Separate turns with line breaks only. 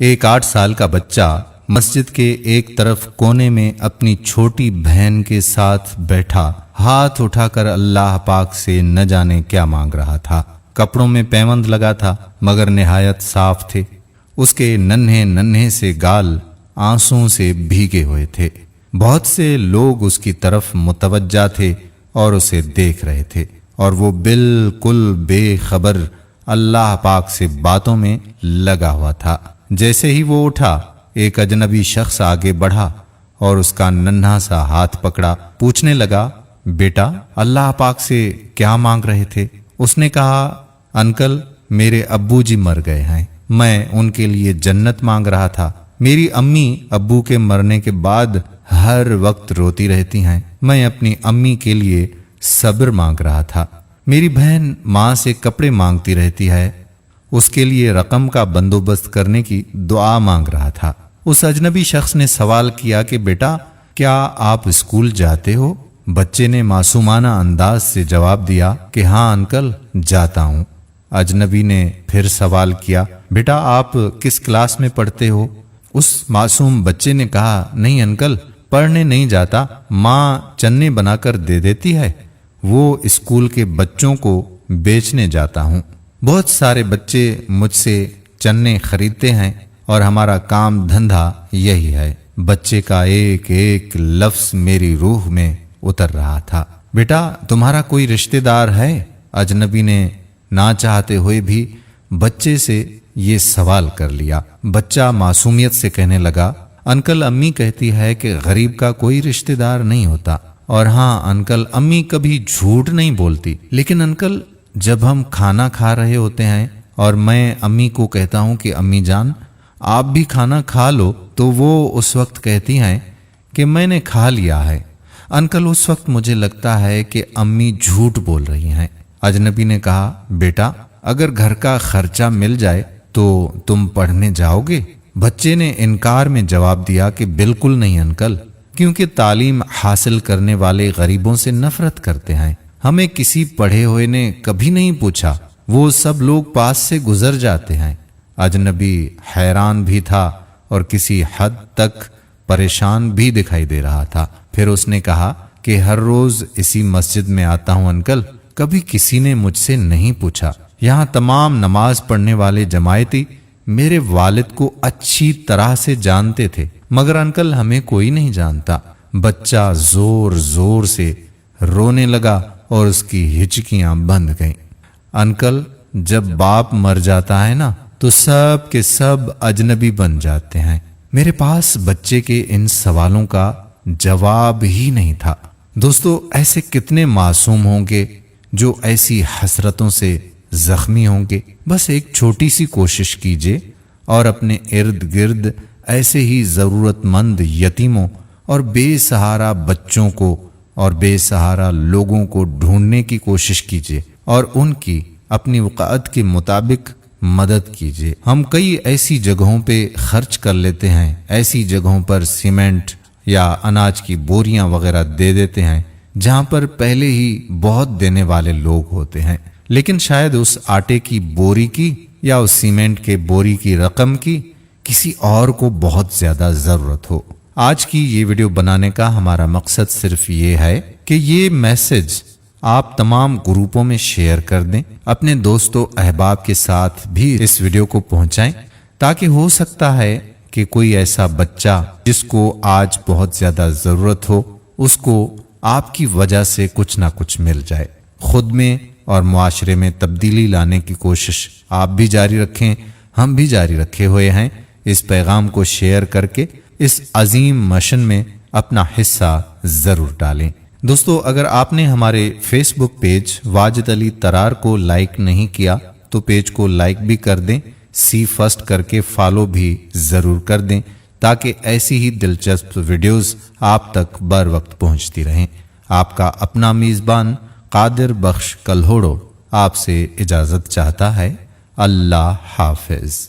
ایک 8 سال کا بچہ مسجد کے ایک طرف کونے میں اپنی چھوٹی بہن کے ساتھ بیٹھا ہاتھ اٹھا کر اللہ پاک سے نہ جانے کیا مانگ رہا تھا۔ کپڑوں میں پیوند لگا تھا مگر نہایت صاف تھے۔ اس کے ننھے ننھے سے گال آنسوؤں سے بھیگے ہوئے تھے۔ بہت سے لوگ اس کی طرف متوجہ تھے اور اسے دیکھ رہے تھے، اور وہ بالکل بے خبر اللہ پاک سے باتوں میں لگا ہوا تھا۔ جیسے ہی وہ اٹھا، ایک اجنبی شخص آگے بڑھا اور اس کا ننھا سا ہاتھ پکڑا، پوچھنے لگا، بیٹا اللہ پاک سے کیا مانگ رہے تھے؟ اس نے کہا، انکل میرے ابو جی مر گئے ہیں، میں ان کے لیے جنت مانگ رہا تھا۔ میری امی ابو کے مرنے کے بعد ہر وقت روتی رہتی ہیں، میں اپنی امی کے لیے صبر مانگ رہا تھا۔ میری بہن ماں سے کپڑے مانگتی رہتی ہے، اس کے لیے رقم کا بندوبست کرنے کی دعا مانگ رہا تھا۔ اس اجنبی شخص نے سوال کیا کہ بیٹا کیا آپ اسکول جاتے ہو؟ بچے نے معصومانہ انداز سے جواب دیا کہ ہاں انکل جاتا ہوں۔ اجنبی نے پھر سوال کیا، بیٹا آپ کس کلاس میں پڑھتے ہو؟ اس معصوم بچے نے کہا، نہیں انکل پڑھنے نہیں جاتا، ماں چنے بنا کر دے دیتی ہے، وہ اسکول کے بچوں کو بیچنے جاتا ہوں۔ بہت سارے بچے مجھ سے چنے خریدتے ہیں اور ہمارا کام دھندھا یہی ہے۔ بچے کا ایک ایک لفظ میری روح میں اتر رہا تھا۔ بیٹا تمہارا کوئی رشتہ دار ہے؟ اجنبی نے نہ چاہتے ہوئے بھی بچے سے یہ سوال کر لیا۔ بچہ معصومیت سے کہنے لگا، انکل امی کہتی ہے کہ غریب کا کوئی رشتہ دار نہیں ہوتا، اور ہاں انکل امی کبھی جھوٹ نہیں بولتی، لیکن انکل جب ہم کھانا کھا رہے ہوتے ہیں اور میں امی کو کہتا ہوں کہ امی جان آپ بھی کھانا کھا لو، تو وہ اس وقت کہتی ہیں کہ میں نے کھا لیا ہے۔ انکل اس وقت مجھے لگتا ہے کہ امی جھوٹ بول رہی ہیں۔ اجنبی نے کہا، بیٹا اگر گھر کا خرچہ مل جائے تو تم پڑھنے جاؤ گے؟ بچے نے انکار میں جواب دیا کہ بالکل نہیں انکل، کیونکہ تعلیم حاصل کرنے والے غریبوں سے نفرت کرتے ہیں۔ ہمیں کسی پڑھے ہوئے نے کبھی نہیں پوچھا، وہ سب لوگ پاس سے گزر جاتے ہیں۔ اجنبی حیران بھی تھا اور کسی حد تک پریشان بھی دکھائی دے رہا تھا۔ پھر اس نے کہا کہ ہر روز اسی مسجد میں آتا ہوں انکل، کبھی کسی نے مجھ سے نہیں پوچھا۔ یہاں تمام نماز پڑھنے والے جماعتی میرے والد کو اچھی طرح سے جانتے تھے، مگر انکل ہمیں کوئی نہیں جانتا۔ بچہ زور زور سے رونے لگا اور اس کی ہچکیاں بند گئیں۔ انکل جب باپ مر جاتا ہے نا تو سب کے سب اجنبی بن جاتے ہیں۔ میرے پاس بچے کے ان سوالوں کا جواب ہی نہیں تھا۔ دوستو ایسے کتنے معصوم ہوں گے جو ایسی حسرتوں سے زخمی ہوں گے؟ بس ایک چھوٹی سی کوشش کیجئے اور اپنے ارد گرد ایسے ہی ضرورت مند یتیموں اور بے سہارا بچوں کو اور بے سہارا لوگوں کو ڈھونڈنے کی کوشش کیجئے اور ان کی اپنی وقعت کے مطابق مدد کیجئے۔ ہم کئی ایسی جگہوں پہ خرچ کر لیتے ہیں، ایسی جگہوں پر سیمنٹ یا اناج کی بوریاں وغیرہ دے دیتے ہیں جہاں پر پہلے ہی بہت دینے والے لوگ ہوتے ہیں، لیکن شاید اس آٹے کی بوری کی یا اس سیمنٹ کے بوری کی رقم کی کسی اور کو بہت زیادہ ضرورت ہو۔ آج کی یہ ویڈیو بنانے کا ہمارا مقصد صرف یہ ہے کہ یہ میسج آپ تمام گروپوں میں شیئر کر دیں، اپنے دوستوں احباب کے ساتھ بھی اس ویڈیو کو پہنچائیں، تاکہ ہو سکتا ہے کہ کوئی ایسا بچہ جس کو آج بہت زیادہ ضرورت ہو، اس کو آپ کی وجہ سے کچھ نہ کچھ مل جائے۔ خود میں اور معاشرے میں تبدیلی لانے کی کوشش آپ بھی جاری رکھیں، ہم بھی جاری رکھے ہوئے ہیں۔ اس پیغام کو شیئر کر کے اس عظیم مشن میں اپنا حصہ ضرور ڈالیں۔ دوستو اگر آپ نے ہمارے فیس بک پیج واجد علی ترار کو لائک نہیں کیا تو پیج کو لائک بھی کر دیں، سی فرسٹ کر کے فالو بھی ضرور کر دیں، تاکہ ایسی ہی دلچسپ ویڈیوز آپ تک بر وقت پہنچتی رہیں۔ آپ کا اپنا میزبان قادر بخش کلہوڑو آپ سے اجازت چاہتا ہے۔ اللہ حافظ۔